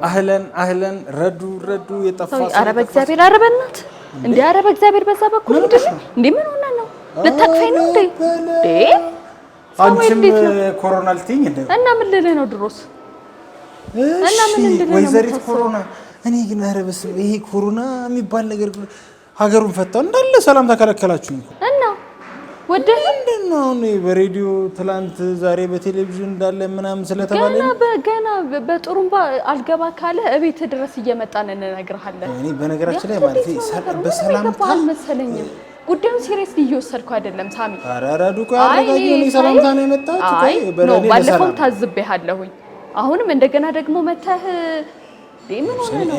አህለን ረዱ የጠፋ ሰው አረ በእግዚአብሔር አረ በእናት እንዴ አረ በእግዚአብሔር በዛ በኩል እንዴ ምን ሆነ ነው ልታቅፈኝ ነው እንዴ አንቺም ኮሮና ልትይኝ እንዴ እና ምን ልልህ ነው ድሮስ እና ምን እንድልህ ነው ወይዘሪት ኮሮና እኔ ግን አረ በስመ ይሄ ኮሮና የሚባል ነገር ሀገሩን ፈታው እንዳለ ሰላም ተከለከላችሁ እና ወደህ እንደው ነው በሬዲዮ ትላንት ዛሬ በቴሌቪዥን እንዳለ ምናምን ስለተባለ ገና በጥሩምባ አልገባ ካለ እቤት ድረስ እየመጣን እንነግርሃለን እኔ በነገራችን ላይ ማለት በሰላምታ መሰለኝም ጉዳዩን ሲሪየስ እየወሰድኩ አይደለም ሳሚ አራራ ዱቆ ያረጋግኝ እኔ ሰላምታ ነው የመጣሁት በለኔ ባለፈው ታዝቤሃለሁኝ አሁንም እንደገና ደግሞ መተህ ምን ሆነ ነው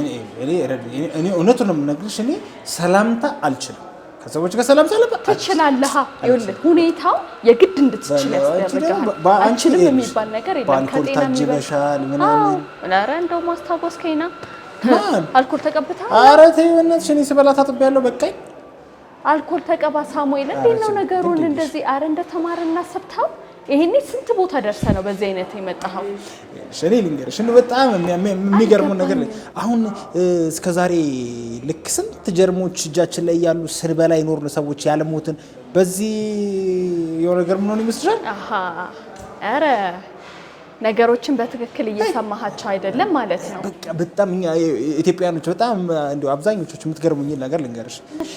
እኔ እውነቱን ነው የምነግርሽ እኔ ሰላምታ አልችልም ከሰዎች ጋር ሰላም ትችላለህ ይኸውልህ ሁኔታው የግድ እንድትችል ያስደርጋል አንቺንም የሚባል ነገር የለም ከጤና የሚበሻል ምናምን ኧረ እንደው ማስታወስከኝና አልኮል ተቀብታ ኧረ ተይ በእናትሽ እኔ ስበላ ታጥቤያለሁ በቃኝ አልኮል ተቀባ ሳሙኤል እንዴት ነው ነገሩን እንደዚህ አረ እንደተማረና ሰብታው ይሄኔ ስንት ቦታ ደርሰ ነው በዚህ አይነት የመጣው እኔ ልንገርሽ በጣም የሚገርመው ነገር አሁን እስከዛሬ ልክ ስንት ጀርሞች እጃችን ላይ ያሉ ስንበላ ይኖርነ ሰዎች ያለሞትን በዚህ የሆነ ነገር ምን ሆነ ይመስልሻል አሃ አረ ነገሮችን በትክክል እየሰማሃቸው አይደለም ማለት ነው በቃ በጣም ኢትዮጵያኖች በጣም እንደው አብዛኞቹ የምትገርሙኝ ነገር ልንገርሽ እሺ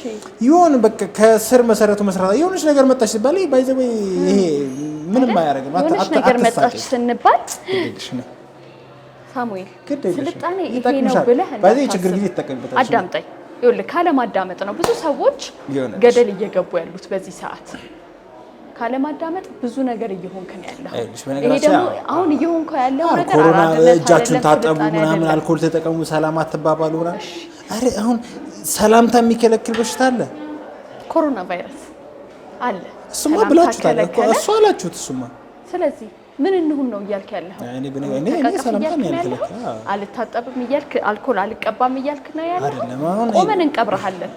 ይሁን በቃ ከስር መሰረቱ መስራት የሆነች ነገር መጣች ሲባል ባይዘው ይሄ ምንም አያረግም የሆነች ነገር መጣች ስንባል ሳሙኤል ስልጣኔ ይሄ ነው ብለህ ባይዘው ችግር ጊዜ ተጠቀምበታል አዳምጠኝ ይኸውልህ ካለማዳመጥ ነው ብዙ ሰዎች ገደል እየገቡ ያሉት በዚህ ሰዓት ካለማዳመጥ ብዙ ነገር እየሆንክ ነው ያለው ይሄ ደግሞ አሁን እየሆንክ ያለው ነገር ኮሮና እጃችሁን ታጠቡ ምናምን አልኮል ተጠቀሙ ሰላም አትባባሉ ምናምን አረ አሁን ሰላምታ የሚከለክል በሽታ አለ ኮሮና ቫይረስ አለ እሱማ ብላችሁታል እኮ እሱ አላችሁት እሱማ ስለዚህ ምን እንሁን ነው እያልክ ያለው እኔ ሰላምታ ነው ያልከለከ አልታጠብም እያልክ አልኮል አልቀባም እያልክ ነው ያለው አይደለም አሁን ቆመን እንቀብርሃለን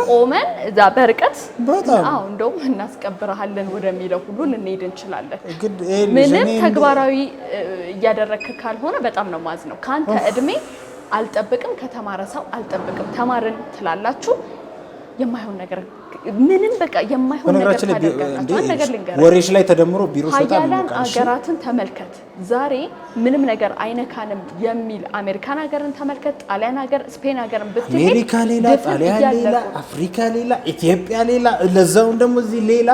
ቆመን እዛ በርቀት አዎ እንደውም እናስቀብርሃለን ወደሚለው ሁሉ ልንሄድ እንችላለን ምንም ተግባራዊ እያደረክ ካልሆነ በጣም ነው ማዝነው ካንተ እድሜ አልጠብቅም ከተማረ ሰው አልጠብቅም ተማርን ትላላችሁ የማይሆን ነገር ምንም በቃ የማይሆን ነገር ታደርጋላችሁ ነገር ልንገር ወሬሽ ላይ ተደምሮ ቢሮሽ በጣም ሀያላን አገራትን ተመልከት ዛሬ ምንም ነገር አይነካንም የሚል አሜሪካን ሀገርን ተመልከት ጣሊያን ሀገር ስፔን ሀገርን ብትሄድ አሜሪካ ሌላ ጣሊያን ሌላ አፍሪካ ሌላ ኢትዮጵያ ሌላ ለዛው ደግሞ እዚህ ሌላ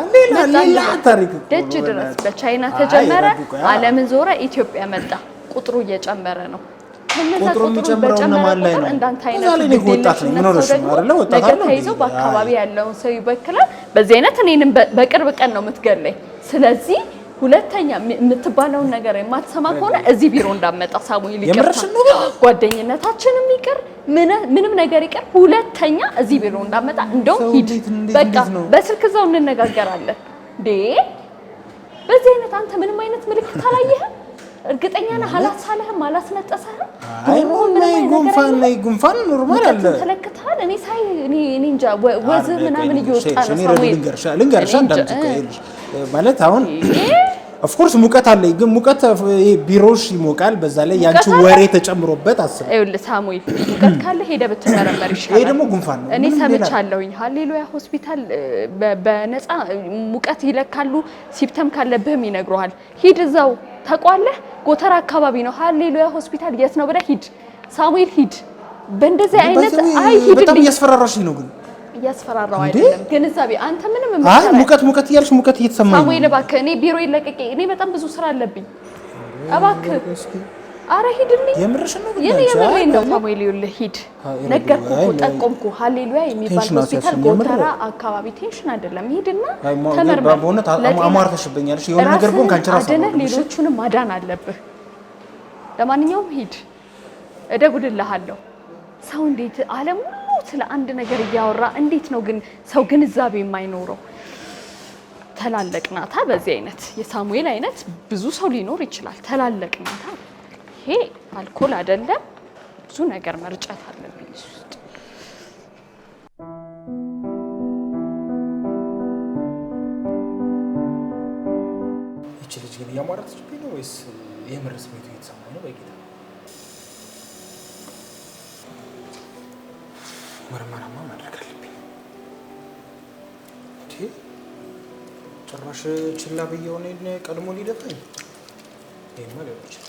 ታሪክ ደጅ ድረስ በቻይና ተጀመረ ዓለምን ዞረ ኢትዮጵያ መጣ ቁጥሩ እየጨመረ ነው ቁጥሩ የሚጨምረው ማን ላይ ነው እንዳንተ አይነት ወጣት ነው ምን ሆነሽ ነው አይደለ ወጣት ነው ተይዞ በአካባቢ ያለውን ሰው ይበክላል በዚህ አይነት እኔንም በቅርብ ቀን ነው የምትገለኝ ስለዚህ ሁለተኛ የምትባለውን ነገር የማትሰማ ከሆነ እዚህ ቢሮ እንዳመጣ ሳሙኤል ይቀርታ ጓደኝነታችንም ይቀር ምንም ነገር ይቀር ሁለተኛ እዚህ ቢሮ እንዳመጣ እንደው ሂድ በቃ በስልክ ዘው እንነጋገራለን እንዴ በዚህ አይነት አንተ ምንም አይነት ምልክት አላየህም እርግጠኛ ነህ አላሳለህም አላስነጠሰህም ጉንፋን ኖርማል አለ ተለክተሃል እኔ ሳይ እኔ እንጃ ወዝ ምናምን እየወጣ ነው ሳሙኤል ልንገርሽ አንዳንድ ማለት አሁን ኦፍ ኮርስ ሙቀት አለ ግን ሙቀት ቢሮሽ ይሞቃል በዛ ላይ ያንቺ ወሬ ተጨምሮበት አስብ አይውል ሳሙኤል ሙቀት ካለ ሄደ ብትመረመር ይሻላል ይሄ ደግሞ ጉንፋን ነው እኔ ሰምቻለሁኝ ሃሌሉያ ሆስፒታል በነፃ ሙቀት ይለካሉ ሲፕተም ካለብህም ይነግሩሃል ሂድ እዛው ተቋለህ ጎተራ አካባቢ ነው ሃሌሉያ ሆስፒታል የት ነው ብለህ ሂድ ሳሙኤል ሂድ በእንደዚህ አይነት አይ ሂድ በጣም እያስፈራራሽኝ ነው ግን እያስፈራራው አይደለም ግንዛቤ አንተ ምንም አይ ሙቀት እያልሽ ሙቀት እየተሰማኝ ሳሙኤል እባክህ እኔ ቢሮ ይለቀቅ እኔ በጣም ብዙ ስራ አለብኝ እባክህ አረ ሂድልኝ የምርሽ ነው ግን የምሬን ነው ሳሙኤል ይኸውልህ ሂድ ነገርኩህ ጠቆምኩህ ሃሌሉያ የሚባል ሆስፒታል ጎተራ አካባቢ ቴንሽን አይደለም ሂድና ተመርመር በእውነት አማርተሽብኛልሽ የሆነ ነገር ግን ካንቺ ራስ ነው ሌሎቹንም ማዳን አለብህ ለማንኛውም ሂድ እደጉልልሃለሁ ሰው እንዴት ዓለም ሁሉ ስለ አንድ ነገር እያወራ እንዴት ነው ግን ሰው ግንዛቤ የማይኖረው ተላለቅናታ በዚህ አይነት የሳሙኤል አይነት ብዙ ሰው ሊኖር ይችላል ተላለቅናታ ይሄ አልኮል አይደለም ብዙ ነገር መርጨት አለብኝ ውስጥ እቺ ልጅ ግን ያሟራትሽ ነው ወይስ የምርስ ቤቱ የተሰማው ነው በጌታ ምርመራማ ማድረግ አለብኝ። ጭራሽ ችላ ብዬው እኔን ቀድሞ ሊደፋኝ ይሄማ ሊሆን ይችላል።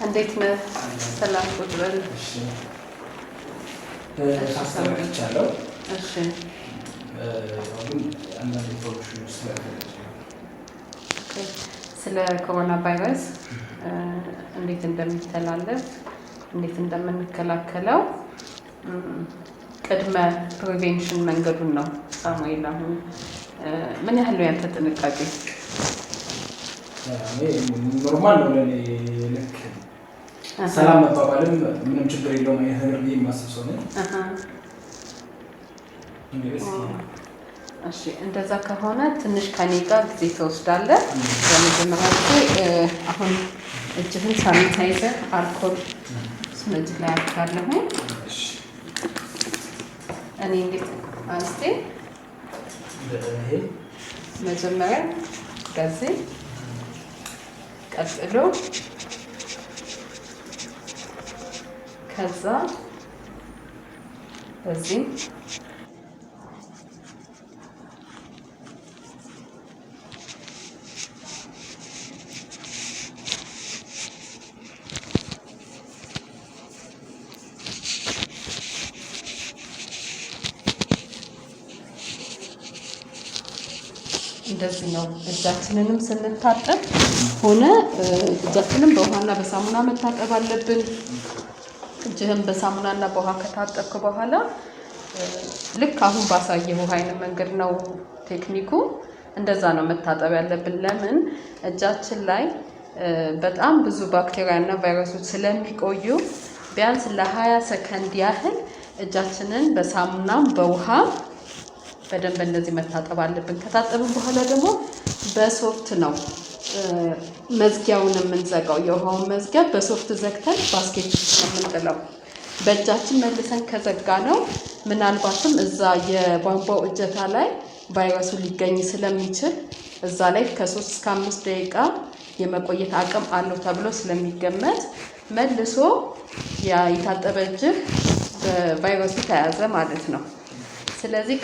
እንዴት ነህ? ሰላም ቁጭ በል። ታስተምራለህ? እሺ። አሁን አንዳንድ ኢንፎርሜሽን ስለ ኮሮና ቫይረስ እንዴት እንደሚተላለፍ እንዴት እንደምንከላከለው ቅድመ ፕሪቬንሽን መንገዱን ነው ሳሙኤል። አሁን ምን ያህል ነው ያንተ ጥንቃቄ? ኖርማል ነው ለኔ። ልክ ሰላም መባባልም ምንም ችግር የለውም አይነት ነገር ብዬ የማስብ ሰው ነኝ። እሺ እንደዛ ከሆነ ትንሽ ከኔ ጋር ጊዜ ትወስዳለህ። በመጀመሪያ ጊዜ አሁን እጅህን ሳኒታይዘር አልኮል እጅህ ላይ አድርጋለሁ። እኔ እንዴት አንስቴ መጀመሪያ ከዚህ ቀጥሎ ከዛ በዚህ እንደዚህ ነው። እጃችንንም ስንታጠብ ሆነ እጃችንን በውሃና በሳሙና መታጠብ አለብን። እጅህን በሳሙናና በውሃ ከታጠብክ በኋላ ልክ አሁን ባሳየው አይነት መንገድ ነው ቴክኒኩ። እንደዛ ነው መታጠብ ያለብን። ለምን እጃችን ላይ በጣም ብዙ ባክቴሪያና ቫይረሶች ስለሚቆዩ ቢያንስ ለ20 ሰከንድ ያህል እጃችንን በሳሙናም በውሃ በደንብ እንደዚህ መታጠብ አለብን። ከታጠብን በኋላ ደግሞ በሶፍት ነው መዝጊያውን የምንዘጋው። የውሃውን መዝጊያ በሶፍት ዘግተን ባስኬት ውስጥ ነው የምንጥለው። በእጃችን መልሰን ከዘጋ ነው ምናልባትም እዛ የቧንቧው እጀታ ላይ ቫይረሱ ሊገኝ ስለሚችል እዛ ላይ ከ3 እስከ 5 ደቂቃ የመቆየት አቅም አለው ተብሎ ስለሚገመት መልሶ የታጠበ እጅህ በቫይረሱ ተያዘ ማለት ነው። ስለዚህ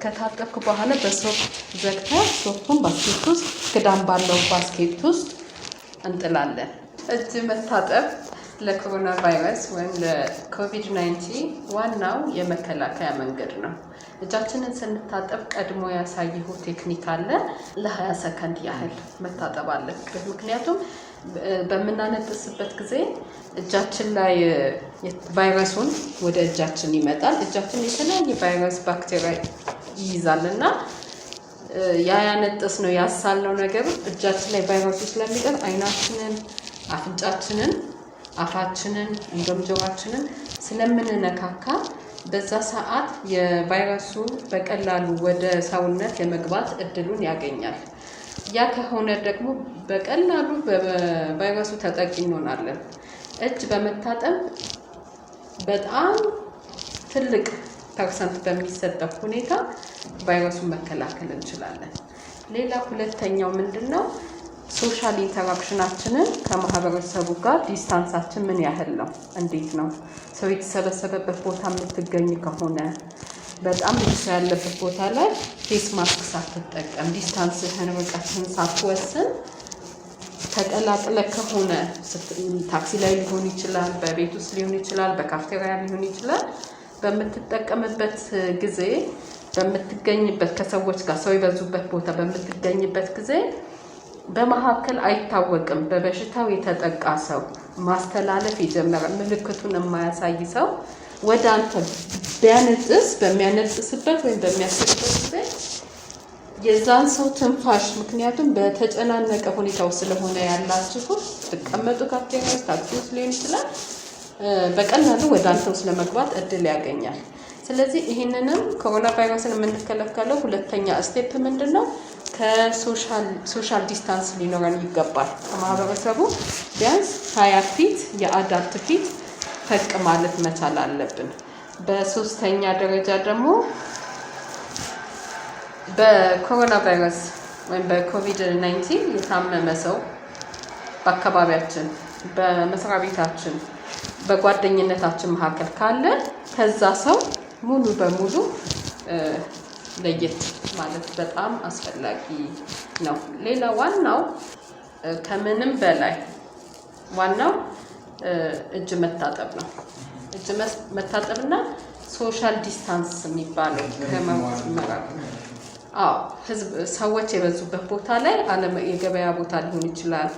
ከታጠብክ በኋላ በሶፍት ዘግተህ ሶፍቱን ባስኬት ውስጥ ክዳን ባለው ባስኬት ውስጥ እንጥላለን። እጅ መታጠብ ለኮሮና ቫይረስ ወይም ለኮቪድ-19 ዋናው የመከላከያ መንገድ ነው። እጃችንን ስንታጠብ ቀድሞ ያሳየሁ ቴክኒክ አለ። ለ20 ሰከንድ ያህል መታጠብ አለበት። ምክንያቱም በምናነጥስበት ጊዜ እጃችን ላይ ቫይረሱን ወደ እጃችን ይመጣል። እጃችን የተለያየ ቫይረስ ባክቴሪያ ይይዛል እና ያነጥስ ነው ያሳልነው ነገር እጃችን ላይ ቫይረሱ ስለሚቀር አይናችንን፣ አፍንጫችንን፣ አፋችንን እንዲሁም ጆሮአችንን ስለምንነካካ በዛ ሰዓት የቫይረሱ በቀላሉ ወደ ሰውነት የመግባት እድሉን ያገኛል። ያ ከሆነ ደግሞ በቀላሉ በቫይረሱ ተጠቂ እንሆናለን። እጅ በመታጠብ በጣም ትልቅ ፐርሰንት በሚሰጠው ሁኔታ ቫይረሱን መከላከል እንችላለን። ሌላ ሁለተኛው ምንድነው? ሶሻል ኢንተራክሽናችንን ከማህበረሰቡ ጋር ዲስታንሳችን ምን ያህል ነው? እንዴት ነው? ሰው የተሰበሰበበት ቦታ የምትገኝ ከሆነ በጣም ብዙ ሰው ያለበት ቦታ ላይ ፌስ ማስክ ሳትጠቀም ዲስታንስህን ርቀትህን ሳትወስን ተቀላቅለ ከሆነ ታክሲ ላይ ሊሆን ይችላል፣ በቤት ውስጥ ሊሆን ይችላል፣ በካፍቴሪያ ሊሆን ይችላል። በምትጠቀምበት ጊዜ በምትገኝበት ከሰዎች ጋር ሰው የበዙበት ቦታ በምትገኝበት ጊዜ በመካከል አይታወቅም። በበሽታው የተጠቃ ሰው ማስተላለፍ የጀመረ ምልክቱን የማያሳይ ሰው ወደ አንተ ቢያነጥስ በሚያነጥስበት ወይም በሚያስርበት ጊዜ የዛን ሰው ትንፋሽ ምክንያቱም በተጨናነቀ ሁኔታው ስለሆነ ያላችሁ ተቀመጡ ካፍቴሪያ ውስጥ ታክሲ ውስጥ ሊሆን ይችላል በቀላሉ ወደ አንተ ውስጥ ለመግባት እድል ያገኛል። ስለዚህ ይሄንንም ኮሮና ቫይረስን የምንከለከለው ሁለተኛ ስቴፕ ምንድነው? ከሶሻል ዲስታንስ ሊኖረን ይገባል። ከማህበረሰቡ ቢያንስ 20 ፊት የአዳልት ፊት ፈቅ ማለት መቻል አለብን። በሶስተኛ ደረጃ ደግሞ በኮሮና ቫይረስ ወይም በኮቪድ-19 የታመመ ሰው በአካባቢያችን በመስሪያ ቤታችን በጓደኝነታችን መካከል ካለ ከዛ ሰው ሙሉ በሙሉ ለየት ማለት በጣም አስፈላጊ ነው። ሌላ ዋናው ከምንም በላይ ዋናው እጅ መታጠብ ነው። እጅ መታጠብና ሶሻል ዲስታንስ የሚባለው ከመመራቅ ሰዎች የበዙበት ቦታ ላይ የገበያ ቦታ ሊሆን ይችላል፣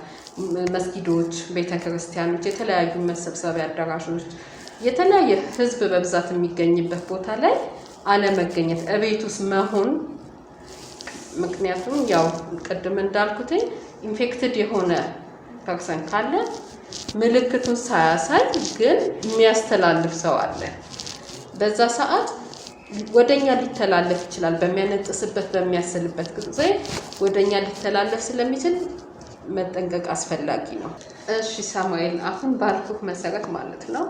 መስጊዶች፣ ቤተክርስቲያኖች፣ የተለያዩ መሰብሰቢያ አዳራሾች፣ የተለያየ ህዝብ በብዛት የሚገኝበት ቦታ ላይ አለመገኘት፣ እቤት ውስጥ መሆን። ምክንያቱም ያው ቅድም እንዳልኩት ኢንፌክትድ የሆነ ፐርሰን ካለ ምልክቱን ሳያሳይ ግን የሚያስተላልፍ ሰው አለ። በዛ ሰዓት ወደኛ ሊተላለፍ ይችላል። በሚያነጥስበት በሚያስልበት ጊዜ ወደኛ ሊተላለፍ ስለሚችል መጠንቀቅ አስፈላጊ ነው። እሺ ሳሙኤል፣ አሁን ባልኩህ መሰረት ማለት ነው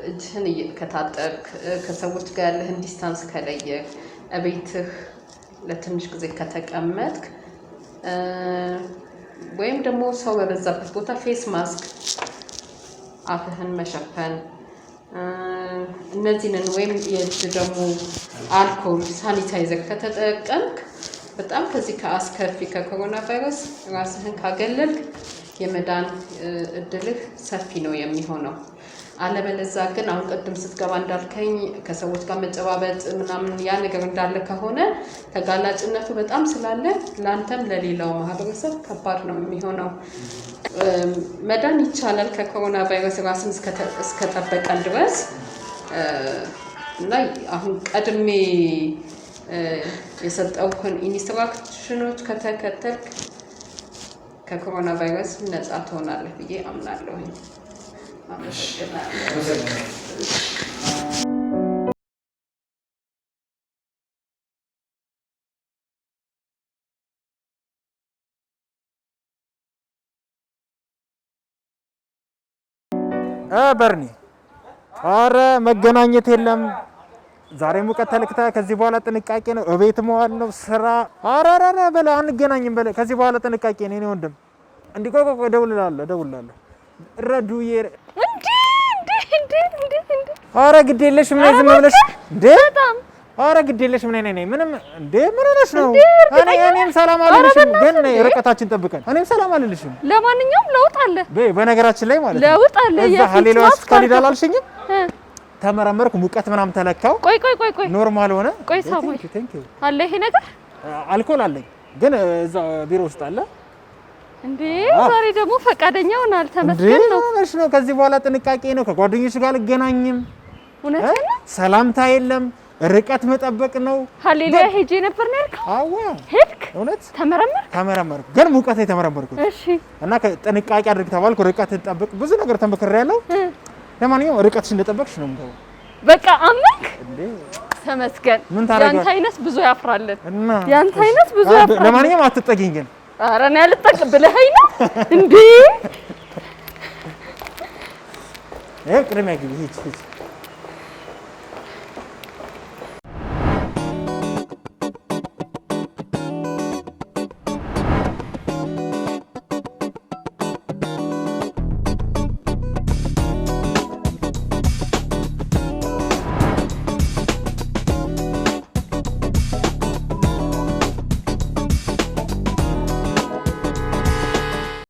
እጅህን ከታጠብክ፣ ከሰዎች ጋር ያለህን ዲስታንስ ከለየህ፣ እቤትህ ለትንሽ ጊዜ ከተቀመጥክ ወይም ደግሞ ሰው በበዛበት ቦታ ፌስ ማስክ አፍህን መሸፈን እነዚህንን ወይም የእጅ ደግሞ አልኮል ሳኒታይዘር ከተጠቀምክ በጣም ከዚህ ከአስከፊ ከኮሮና ቫይረስ ራስህን ካገለልክ የመዳን እድልህ ሰፊ ነው የሚሆነው። አለበለዛ ግን አሁን ቅድም ስትገባ እንዳልከኝ ከሰዎች ጋር መጨባበጥ ምናምን ያ ነገር እንዳለ ከሆነ ተጋላጭነቱ በጣም ስላለ ለአንተም ለሌላው ማህበረሰብ ከባድ ነው የሚሆነው። መዳን ይቻላል ከኮሮና ቫይረስ ራስን እስከጠበቀን ድረስ እና አሁን ቀድሜ የሰጠውህን ኢንስትራክሽኖች ከተከተልክ ከኮሮና ቫይረስ ነፃ ትሆናለህ ብዬ አምናለሁ። በርኒ አረ መገናኘት የለም። ዛሬ ሙቀት ተልክታ ከዚህ በኋላ ጥንቃቄ ነው። እቤት መዋል ነው ስራ። አረ በለ አንገናኝም በለ። ከዚህ በኋላ ጥንቃቄ ነው። እኔ ወንድም እንዲቆቆ ደውላለሁ ረዱዬ እንዴ አረ ግድ የለሽም ነይ ዝም ብለሽ እንዴ በጣም አረ ግድ የለሽም ነይ ምንም እንዴ ምን ሆነሽ ነው? እኔም ሰላም አልልሽም ግን ርቀታችን ጠብቀን እኔም ሰላም አልልሽም። ለማንኛውም ለውጥ አለ በነገራችን ላይ ማለት ነው ለውጥ አለ። የሀሌሎ ሆስፒታል ሄዳል አልሽኝም? ተመረመርኩ፣ ሙቀት ምናምን ተለካው። ቆይ ኖርማል ሆነ። ቆይ ሳሙኤል አለ ይሄ ነገር አልኮል አለኝ ግን እዛ ቢሮ ውስጥ አለ እንዴ። ዛሬ ደግሞ ፈቃደኛ ሆናል። ተመስገን ነው። ነው ከዚህ በኋላ ጥንቃቄ ነው። ከጓደኞች ጋር አልገናኝም። እውነት ነው። ሰላምታ የለም፣ ርቀት መጠበቅ ነው። ሃሌሉያ ሄጄ ነበር ነው ያልከው? አዎ ሄድክ? እውነት ተመረመርኩ ግን ሙቀት የተመረመርኩት። እሺ። እና ጥንቃቄ አድርግ ተባልኩ። ርቀት ተጠብቅ፣ ብዙ ነገር ተመክሬያለሁ። ለማንኛውም ርቀትሽ እንደጠበቅሽ ነው የምገባው። በቃ አመንክ እንዴ? ተመስገን። ያንተ አይነት ብዙ ያፍራልን እና ያንተ አይነት ብዙ ያፍራልን። ለማንኛውም አትጠጊኝ ግን። ኧረ እኔ አልጠቅ ብለኸኝ ነው እንዴ? ቅድሚያ ግቢ ሂድ